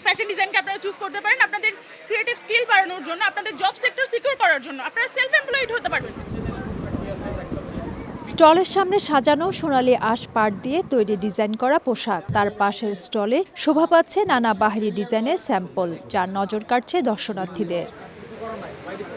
Fashion ডিজাইনকে আপনারা choose করতে পারেন আপনাদের ক্রিয়েটিভ স্কিল বাড়ানোর জন্য, আপনাদের জব সেক্টর সিকিউর করার জন্য। আপনারা সেলফ এমপ্লয়েড হতে পারবেন। স্টলের সামনে সাজানো সোনালী আঁশ পাট দিয়ে তৈরি ডিজাইন করা পোশাক। তার পাশের স্টলে শোভা পাচ্ছে নানা বাহারি ডিজাইনের স্যাম্পল, যার নজর কাটছে দর্শনার্থীদের।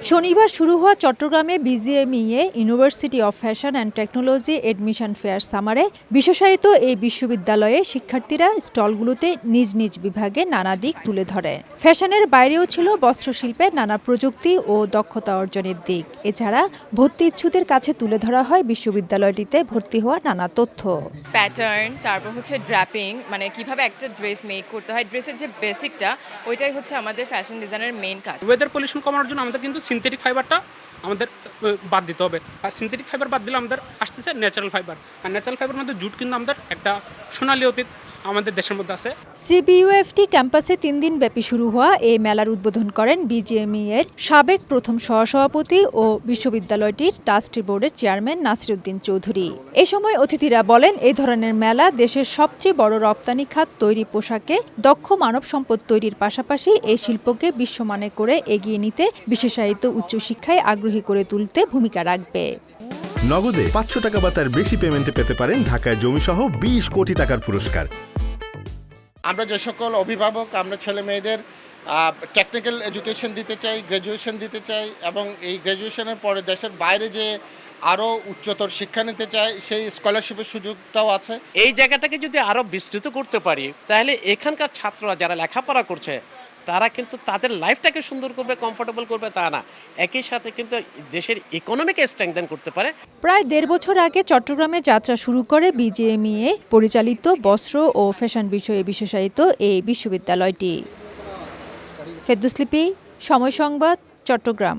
শনিবার শুরু হওয়া চট্টগ্রামে BGMEA university of fashion and technology admission fair সামারে বিশেষায়িত এই বিশ্ববিদ্যালয়ে শিক্ষার্থীরা স্টলগুলোতে নিজ নিজ বিভাগে নানা দিক তুলে ধরে। ফ্যাশনের বাইরেও ছিল বস্ত্রশিল্পের নানা প্রযুক্তি ও দক্ষতা অর্জনের দিক। এছাড়া ভর্তি ইচ্ছুদের কাছে তুলে ধরা হয় বিশ্ববিদ্যালয়টিতে ভর্তি হওয়া নানা তথ্য। প্যাটার্ন, তারপর হচ্ছে ড্র্যাপিং, মানে কিভাবে একটা ড্রেস মেক করতে হয়, ড্রেসের যে বেসিকটা ওইটাই হচ্ছে আমাদের ফ্যাশন ডিজাইনের মেইন কাজ। ওয়েদার পলিউশন কমানোর জন্য আমাদের কিন্তু সিনথেটিক ফাইবারটা আমাদের বাদ দিতে হবে, আর সিনথেটিক ফাইবার বাদ দিলে আমাদের আসতেছে ন্যাচারাল ফাইবার। আর ন্যাচারাল ফাইবার মধ্যে জুট কিন্তু আমাদের একটা সোনালী অতীত আমাদের দেশের মধ্যে আছে। সিবিইউএফটি ক্যাম্পাসে ৩ দিন ব্যাপী শুরু হওয়া এই মেলার উদ্বোধন করেন বিজিএমইএর সাবেক প্রথম সহসভাপতি ও বিশ্ববিদ্যালয়টির ট্রাস্টি বোর্ডের চেয়ারম্যান নাসিরউদ্দিন চৌধুরী। এ সময় অতিথিরা বলেন, এই ধরনের মেলা দেশের সবচেয়ে বড় রপ্তানি খাত তৈরি পোশাকে দক্ষ মানব সম্পদ তৈরির পাশাপাশি এই শিল্পকে বিশ্বমানে করে এগিয়ে নিতে বিশেষায়িত উচ্চশিক্ষায় আগ্রহী করে তুলতে ভূমিকা রাখবে। নগদে ৫০০ টাকা বা তার বেশি পেমেন্টে পেতে পারেন ঢাকায় জমিসহ ২০ কোটি টাকার পুরস্কার। আমরা যে সকল অভিভাবক আমরা ছেলে মেয়েদের টেকনিক্যাল এডুকেশন দিতে চাই, গ্র্যাজুয়েশন দিতে চাই, এবং এই গ্র্যাজুয়েশনের পরে দেশের বাইরে যে আরও উচ্চতর শিক্ষা নিতে চাই, সেই স্কলারশিপের সুযোগটাও আছে। এই জায়গাটাকে যদি আরও বিস্তৃত করতে পারি, তাহলে এখানকার ছাত্ররা যারা লেখাপড়া করছে তারা কিন্তু তাদের লাইফটাকে সুন্দর করবে, কমফোর্টেবল করবে, তা না, একই সাথে কিন্তু দেশের ইকোনমিকে স্ট্রেংথেন করতে পারে। প্রায় ১.৫ বছর আগে চট্টগ্রামে যাত্রা শুরু করে বিজিএমইএ পরিচালিত বস্ত্র ও ফ্যাশন বিষয়ে বিশেষায়িত এই বিশ্ববিদ্যালয়টি। ফেরদৌস লিপি, সময় সংবাদ, চট্টগ্রাম।